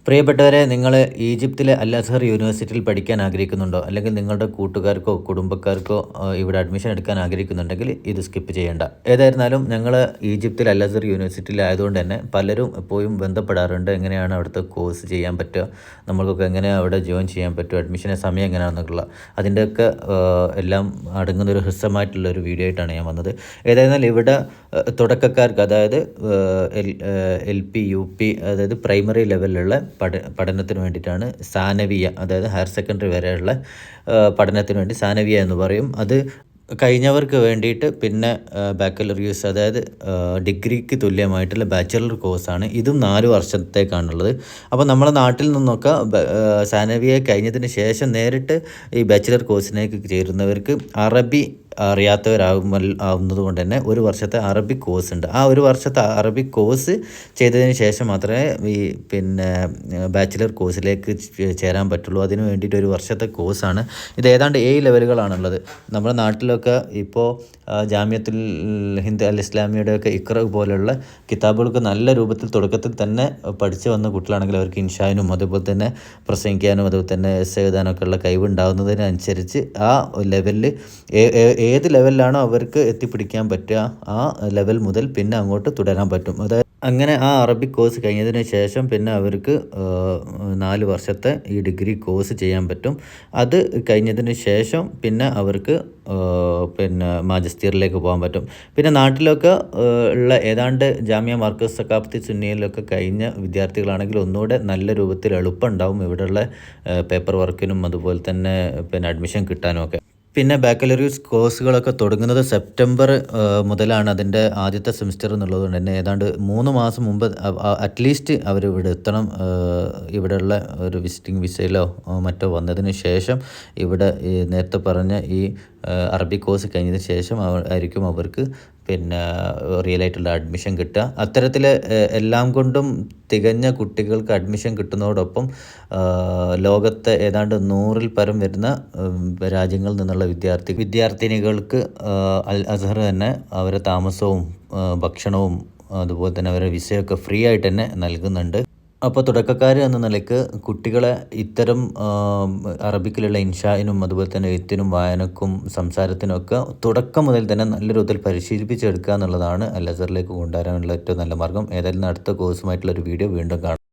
പ്രിയപ്പെട്ടവരെ, നിങ്ങൾ ഈജിപ്തിലെ അൽ അസ്ഹർ യൂണിവേഴ്സിറ്റിയിൽ പഠിക്കാൻ ആഗ്രഹിക്കുന്നുണ്ടോ? അല്ലെങ്കിൽ നിങ്ങളുടെ കൂട്ടുകാർക്കോ കുടുംബക്കാർക്കോ ഇവിടെ അഡ്മിഷൻ എടുക്കാൻ ആഗ്രഹിക്കുന്നുണ്ടെങ്കിൽ ഇത് സ്കിപ്പ് ചെയ്യേണ്ട. ഏതായിരുന്നാലും ഞങ്ങൾ ഈജിപ്തിൽ അൽ അസ്ഹർ യൂണിവേഴ്സിറ്റിയിൽ ആയതുകൊണ്ട് തന്നെ പലരും എപ്പോഴും ബന്ധപ്പെടാറുണ്ട്. എങ്ങനെയാണ് അവിടുത്തെ കോഴ്സ് ചെയ്യാൻ പറ്റുക, നമ്മൾക്കൊക്കെ എങ്ങനെയാണ് അവിടെ ജോയിൻ ചെയ്യാൻ പറ്റുക, അഡ്മിഷൻ്റെ സമയം എങ്ങനെയാണെന്നൊക്കെയുള്ള അതിൻ്റെയൊക്കെ എല്ലാം അടങ്ങുന്നൊരു ഹ്രസ്വമായിട്ടുള്ളൊരു വീഡിയോ ആയിട്ടാണ് ഞാൻ വന്നത്. ഏതായിരുന്നാലും ഇവിടെ തുടക്കക്കാർക്ക്, അതായത് LP UP, അതായത് പ്രൈമറി ലെവലിലുള്ള പഠനത്തിന് വേണ്ടിയിട്ടാണ് സാനവിയ, അതായത് ഹയർ സെക്കൻഡറി വരെയുള്ള പഠനത്തിന് വേണ്ടി സാനവിയ എന്ന് പറയും. അത് കഴിഞ്ഞവർക്ക് വേണ്ടിയിട്ട് പിന്നെ ബാക്കലറിയസ്, അതായത് ഡിഗ്രിക്ക് തുല്യമായിട്ടുള്ള ബാച്ചലർ കോഴ്സാണ്. ഇതും 4 വർഷത്തേക്കാണുള്ളത്. അപ്പോൾ നമ്മുടെ നാട്ടിൽ നിന്നൊക്കെ സാനവിയ കഴിഞ്ഞതിന് ശേഷം നേരിട്ട് ഈ ബാച്ചലർ കോഴ്സിലേക്ക് ചേരുന്നവർക്ക് അറബി ആവുന്നത് കൊണ്ട് തന്നെ 1 വർഷത്തെ അറബിക് കോഴ്സ് ഉണ്ട്. ആ 1 വർഷത്തെ അറബിക് കോഴ്സ് ചെയ്തതിന് ശേഷം മാത്രമേ ഈ ബാച്ചിലർ കോഴ്സിലേക്ക് ചേരാൻ പറ്റുള്ളൂ. അതിന് വേണ്ടിയിട്ട് 1 വർഷത്തെ കോഴ്സാണ് ഇത്. ഏതാണ്ട് 7 ലെവലുകളാണുള്ളത്. നമ്മുടെ നാട്ടിലൊക്കെ ഇപ്പോൾ ജാമിയത്തുൽ ഹിന്ദ് അൽ ഇസ്ലാമിയുടെയൊക്കെ ഇഖ്റ പോലുള്ള കിതാബുകൾക്ക് നല്ല രൂപത്തിൽ തുടക്കത്തിൽ തന്നെ പഠിച്ചു വന്ന കുട്ടികളാണെങ്കിൽ അവർക്ക് ഇൻഷാനും അതുപോലെ തന്നെ പ്രസംഗിക്കാനും അതുപോലെ തന്നെ എസ് എഴുതാനൊക്കെ ഉള്ള കഴിവുണ്ടാകുന്നതിനനുസരിച്ച് ആ ലെവലിൽ ഏത് ലെവലിലാണോ അവർക്ക് എത്തിപ്പിടിക്കാൻ പറ്റുക ആ ലെവൽ മുതൽ പിന്നെ അങ്ങോട്ട് തുടരാൻ പറ്റും. അതായത് അങ്ങനെ ആ അറബിക് കോഴ്സ് കഴിഞ്ഞതിന് ശേഷം പിന്നെ അവർക്ക് 4 വർഷത്തെ ഈ ഡിഗ്രി കോഴ്സ് ചെയ്യാൻ പറ്റും. അത് കഴിഞ്ഞതിന് ശേഷം പിന്നെ അവർക്ക് മാജിസ്റ്ററിലേക്ക് പോകാൻ പറ്റും. പിന്നെ നാട്ടിലൊക്കെ ഉള്ള ഏതാണ്ട് ജാമിയ മർക്കസ് സഖാഫത്തി സുന്നിയിലൊക്കെ കഴിഞ്ഞ വിദ്യാർത്ഥികളാണെങ്കിൽ ഒന്നുകൂടെ നല്ല രൂപത്തിൽ എളുപ്പമുണ്ടാവും ഇവിടെയുള്ള പേപ്പർ വർക്കിനും അതുപോലെ തന്നെ അഡ്മിഷൻ കിട്ടാനും ഒക്കെ. പിന്നെ ബാക്കലറിയസ് കോഴ്സുകളൊക്കെ തുടങ്ങുന്നത് സെപ്റ്റംബർ മുതലാണ് അതിൻ്റെ ആദ്യത്തെ സെമിസ്റ്റർ എന്നുള്ളതുകൊണ്ട് തന്നെ ഏതാണ്ട് 3 മാസം മുമ്പ് അറ്റ്ലീസ്റ്റ് അവർ ഇവിടെ എത്തണം. ഇവിടെയുള്ള ഒരു വിസിറ്റിംഗ് വിസയിലോ മറ്റോ വന്നതിന് ശേഷം ഇവിടെ നേരത്തെ പറഞ്ഞ ഈ അറബിക് കോഴ്സ് കഴിഞ്ഞതിന് ശേഷം ആയിരിക്കും അവർക്ക് റിയലായിട്ടുള്ള അഡ്മിഷൻ കിട്ടുക. അത്തരത്തിൽ എല്ലാം കൊണ്ടും തികഞ്ഞ കുട്ടികൾക്ക് അഡ്മിഷൻ കിട്ടുന്നതോടൊപ്പം ലോകത്തെ ഏതാണ്ട് 100-ൽ പരം വരുന്ന രാജ്യങ്ങളിൽ നിന്നുള്ള വിദ്യാർത്ഥിനികൾക്ക് അൽ അസ്ഹർ തന്നെ അവരെ താമസവും ഭക്ഷണവും അതുപോലെ തന്നെ അവരുടെ വിസയൊക്കെ ഫ്രീ ആയിട്ട് തന്നെ നൽകുന്നുണ്ട്. അപ്പോൾ തുടക്കക്കാർ എന്ന നിലയ്ക്ക് കുട്ടികളെ ഇത്തരം അറബിക്കിലുള്ള ഇൻഷായിനും അതുപോലെ തന്നെ എഴുത്തിനും വായനക്കും സംസാരത്തിനൊക്കെ തുടക്കം മുതൽ തന്നെ നല്ല രൂപത്തിൽ പരിശീലിപ്പിച്ചെടുക്കുക എന്നുള്ളതാണ് അൽ അസ്ഹറിലേക്ക് കൊണ്ടുവരാനുള്ള ഏറ്റവും നല്ല മാർഗ്ഗം. ഏതായാലും അടുത്ത കോഴ്സുമായിട്ടുള്ളൊരു വീഡിയോ വീണ്ടും കാണാം.